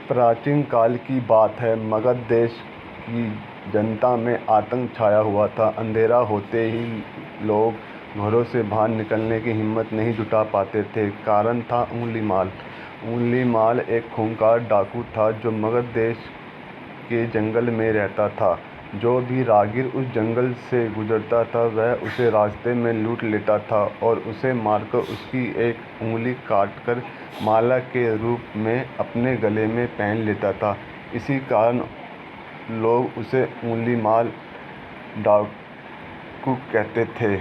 प्राचीन काल की बात है। मगध देश की जनता में आतंक छाया हुआ था। अंधेरा होते ही लोग घरों से बाहर निकलने की हिम्मत नहीं जुटा पाते थे। कारण था ऊँलीमाल। ऊँलीमाल एक खूंखार डाकू था जो मगध देश के जंगल में रहता था। जो भी राहगीर उस जंगल से गुजरता था वह उसे रास्ते में लूट लेता था और उसे मारकर उसकी एक उँगली काटकर माला के रूप में अपने गले में पहन लेता था। इसी कारण लोग उसे ऊँलीमाल डाकू कहते थे।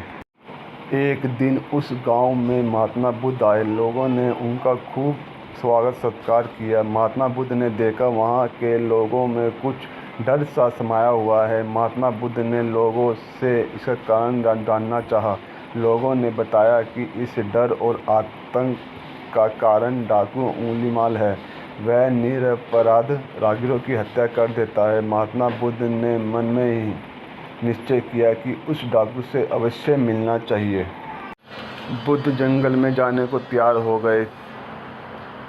एक दिन उस गांव में महात्मा बुद्ध आए। लोगों ने उनका खूब स्वागत सत्कार किया। महात्मा बुद्ध ने देखा वहां के लोगों में कुछ डर सा समाया हुआ है। महात्मा बुद्ध ने लोगों से इसका कारण जानना चाहा। लोगों ने बताया कि इस डर और आतंक का कारण डाकू ऊँलीमाल है। वह निरपराध राहगीरों की हत्या कर देता है। महात्मा बुद्ध ने मन में ही निश्चय किया कि उस डाकू से अवश्य मिलना चाहिए। बुद्ध जंगल में जाने को तैयार हो गए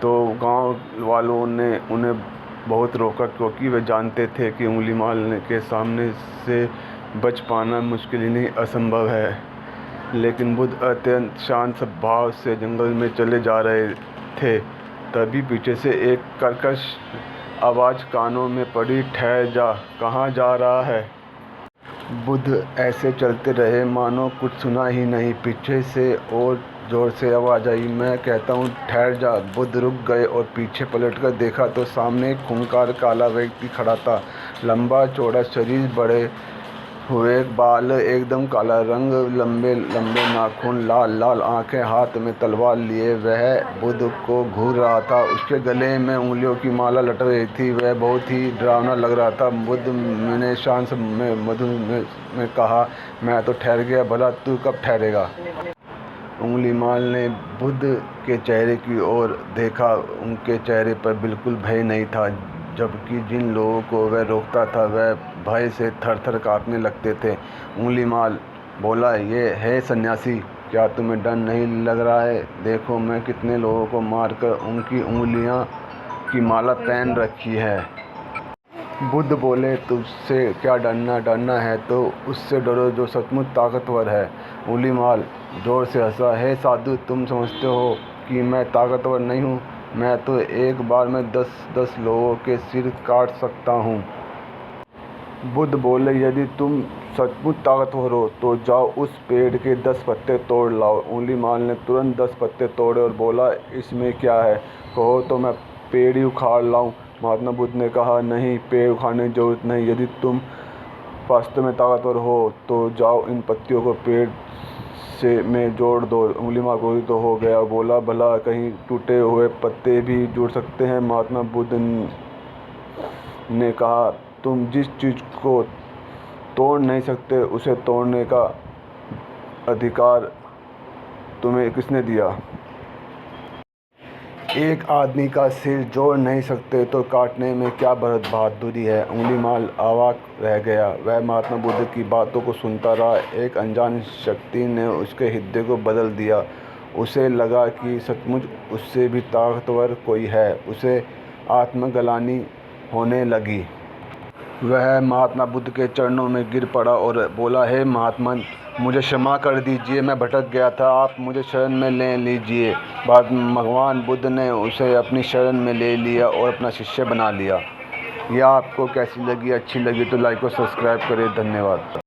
तो गांव वालों ने उन्हें बहुत रोका, क्योंकि वे जानते थे कि ऊँलीमाल के सामने से बच पाना मुश्किल ही नहीं असंभव है। लेकिन बुद्ध अत्यंत शांत स्वभाव से जंगल में चले जा रहे थे। तभी पीछे से एक कर्कश आवाज़ कानों में पड़ी, ठहर जा, कहाँ जा रहा है। बुद्ध ऐसे चलते रहे मानो कुछ सुना ही नहीं। पीछे से और जोर से आवाज़ आई, मैं कहता हूँ ठहर जा। बुद्ध रुक गए और पीछे पलटकर देखा तो सामने एक खूंखार काला व्यक्ति खड़ा था। लंबा चौड़ा शरीर, बड़े हुए बाल, एकदम काला रंग, लंबे लंबे नाखून, लाल लाल आंखें, हाथ में तलवार लिए वह बुद्ध को घूर रहा था। उसके गले में उंगलियों की माला लटक रही थी। वह बहुत ही डरावना लग रहा था। बुद्ध ने शांत में मधुर में कहा, मैं तो ठहर गया, भला तू कब ठहरेगा। ऊँलीमाल ने बुद्ध के चेहरे की ओर देखा। उनके चेहरे पर बिल्कुल भय नहीं था, जबकि जिन लोगों को वह रोकता था वह भय से थर-थर कांपने लगते थे। ऊँलीमाल बोला, ये है सन्यासी, क्या तुम्हें डर नहीं लग रहा है? देखो मैं कितने लोगों को मारकर उनकी उंगलियों की माला पहन रखी है। बुद्ध बोले, तुझसे क्या डरना? डरना है तो उससे डरो जो सचमुच ताकतवर है। ऊँलीमाल जोर से हंसा, हे साधु, तुम समझते हो कि मैं ताकतवर नहीं हूँ? मैं तो एक बार में 10-10 लोगों के सिर काट सकता हूँ। बुद्ध बोले, यदि तुम सचमुच ताकतवर हो तो जाओ उस पेड़ के 10 पत्ते तोड़ लाओ। ऊँलीमाल ने तुरंत 10 पत्ते तोड़े और बोला, इसमें क्या है, कहो तो मैं पेड़ ही उखाड़ लाऊं। महात्मा बुद्ध ने कहा, नहीं, पेड़ उखाड़ने की जरूरत नहीं। यदि तुम वास्तव में ताकतवर हो तो जाओ इन पत्तियों को पेड़ से में जोड़ दो। ऊँलीमाल क्रोधित तो हो गया और बोला, भला कहीं टूटे हुए पत्ते भी जुड़ सकते हैं? महात्मा बुद्ध ने कहा, तुम जिस चीज़ को तोड़ नहीं सकते उसे तोड़ने का अधिकार तुम्हें किसने दिया? एक आदमी का सिर जोड़ नहीं सकते तो काटने में क्या बहादुरी है। ऊँलीमाल अवाक रह गया। वह महात्मा बुद्ध की बातों को सुनता रहा। एक अनजान शक्ति ने उसके हृदय को बदल दिया। उसे लगा कि सचमुच उससे भी ताकतवर कोई है। उसे आत्मग्लानि होने लगी। वह महात्मा बुद्ध के चरणों में गिर पड़ा और बोला, हे महात्मा, मुझे क्षमा कर दीजिए, मैं भटक गया था, आप मुझे शरण में ले लीजिए। बाद भगवान बुद्ध ने उसे अपनी शरण में ले लिया और अपना शिष्य बना लिया। यह आपको कैसी लगी? अच्छी लगी तो लाइक और सब्सक्राइब करें। धन्यवाद।